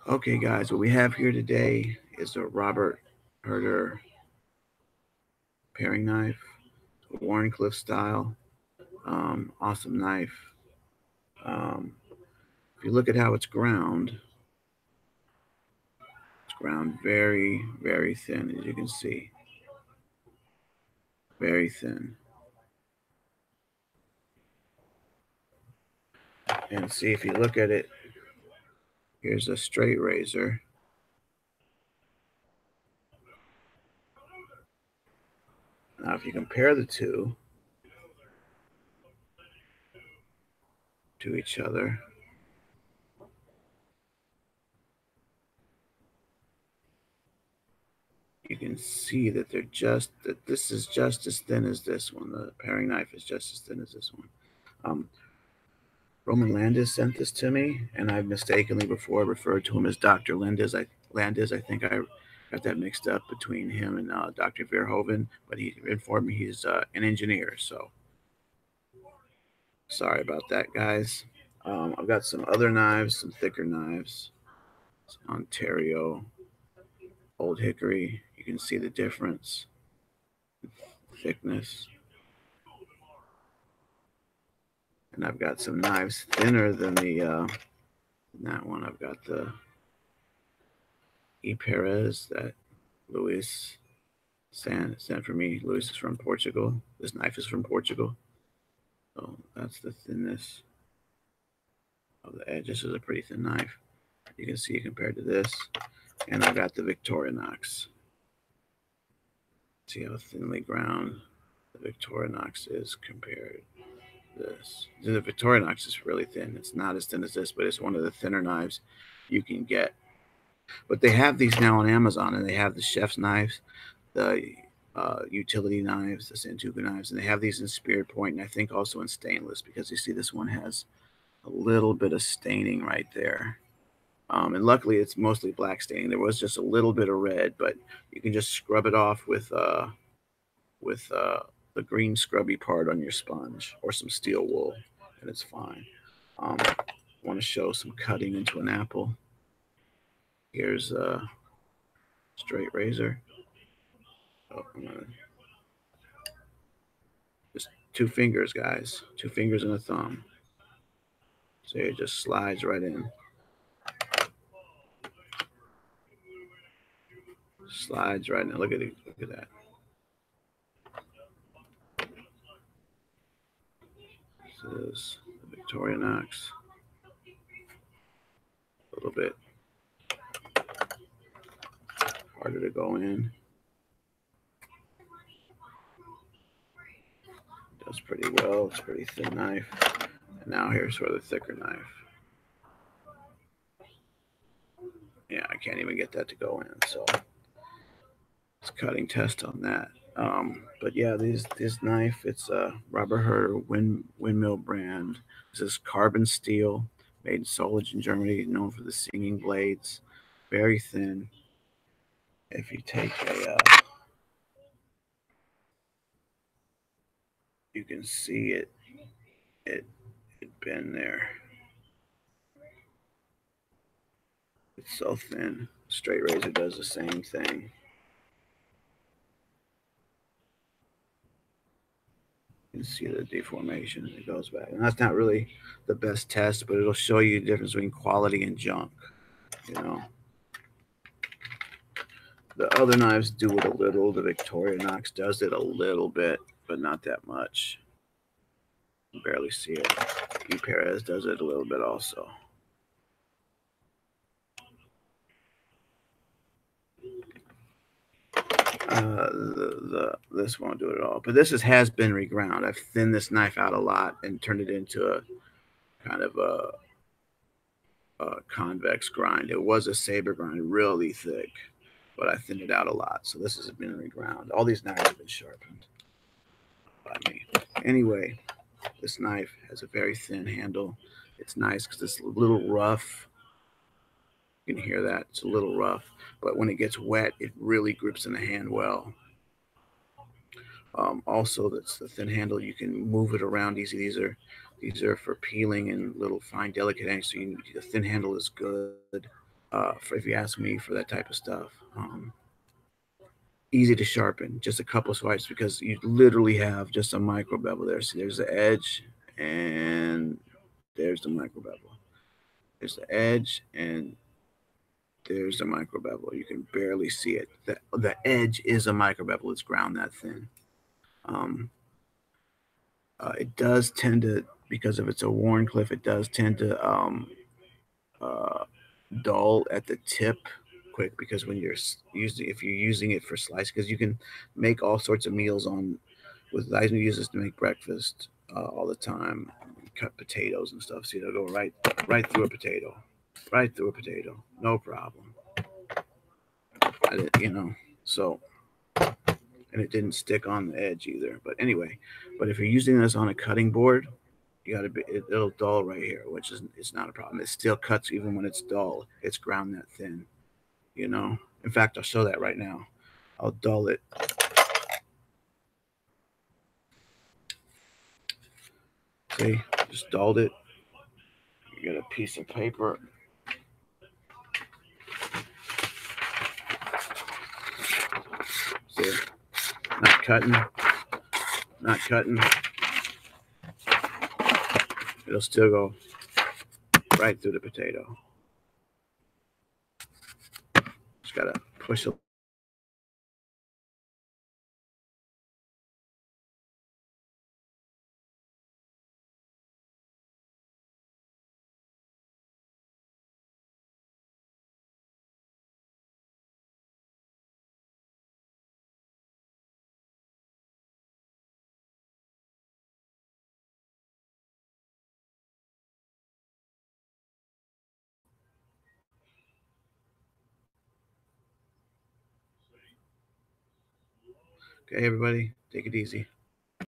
Okay, guys, what we have here today is a Robert Herder paring knife, Wharncliffe style. Awesome knife. Um, if you look at how it's ground very, very thin, as you can see. Very thin. And see, if you look at it, here's a straight razor. Now, if you compare the two to each other, you can see that that this is just as thin as this one. The paring knife is just as thin as this one. Roman Landis sent this to me, and I've mistakenly before referred to him as Dr. Landis. I think I got that mixed up between him and Dr. Verhoeven, but he informed me he's an engineer. So sorry about that, guys. I've got some other knives, some thicker knives. Ontario, Old Hickory. You can see the difference, thickness. And I've got some knives thinner than that one. I've got the E. Perez that Luis sent for me. Luis is from Portugal. This knife is from Portugal. So that's the thinness of the edge. This is a pretty thin knife. You can see compared to this. And I've got the Victorinox. See how thinly ground the Victorinox is compared to this. The Victorinox is really thin. It's not as thin as this, but it's one of the thinner knives you can get. But they have these now on Amazon, and they have the chef's knives, the utility knives, the Santuku knives, and they have these in spear point, and I think also in stainless, because you see this one has a little bit of staining right there. And luckily, it's mostly black staining. There was just a little bit of red, but you can just scrub it off with the green scrubby part on your sponge or some steel wool, and it's fine. I want to show some cutting into an apple. Here's a straight razor. Oh, I'm gonna just 2 fingers, guys. 2 fingers and a thumb. So it just slides right in. Slides right in. Look at it. Look at that. This is the Victorinox. A little bit harder to go in. Does pretty well. It's a pretty thin knife. And now here's for the thicker knife. Yeah, I can't even get that to go in. So it's cutting test on that. But yeah, this knife, it's a Robert Herder Windmill brand. This is carbon steel, made in Solage in Germany, known for the singing blades. Very thin. If you take you can see it it been there. It's so thin. Straight razor does the same thing. You can see the deformation as it goes back. And that's not really the best test, but it'll show you the difference between quality and junk. You know, the other knives do it a little. The Victorinox does it a little bit, but not that much. You barely see it. E. Perez does it a little bit also. This won't do it at all. But this has been reground. I've thinned this knife out a lot and turned it into a kind of a convex grind. It was a saber grind, really thick, but I thinned it out a lot. So this has been reground. All these knives have been sharpened by me. Anyway, this knife has a very thin handle. It's nice because it's a little rough. You can hear that. It's a little rough. But when it gets wet, it really grips in the hand well. Also, that's the thin handle. You can move it around easy. These are for peeling and little fine delicate angles. So the thin handle is good. if you ask me for that type of stuff. Easy to sharpen, just a couple swipes because you literally have just a micro bevel there. See, there's the edge, and there's the micro bevel. There's the edge, and there's the micro bevel. You can barely see it. The edge is a micro bevel. It's ground that thin. Um, it does tend to, because if it's a Wharncliffe, it does tend to uh, dull at the tip quick because when you're using, if you're using it for slice, because you can make all sorts of meals on with I use this to make breakfast all the time. Cut potatoes and stuff, so it'll go right through a potato, right through a potato, no problem. I did, so, and it didn't stick on the edge either. But anyway, but if you're using this on a cutting board, you gotta be it'll dull right here, which is it's not a problem. It still cuts even when it's dull. It's ground that thin, you know. In fact, I'll show that right now. I'll dull it. See, just dulled it. You get a piece of paper. See, not cutting, not cutting. It'll still go right through the potato. Just gotta push it. Okay, everybody, take it easy.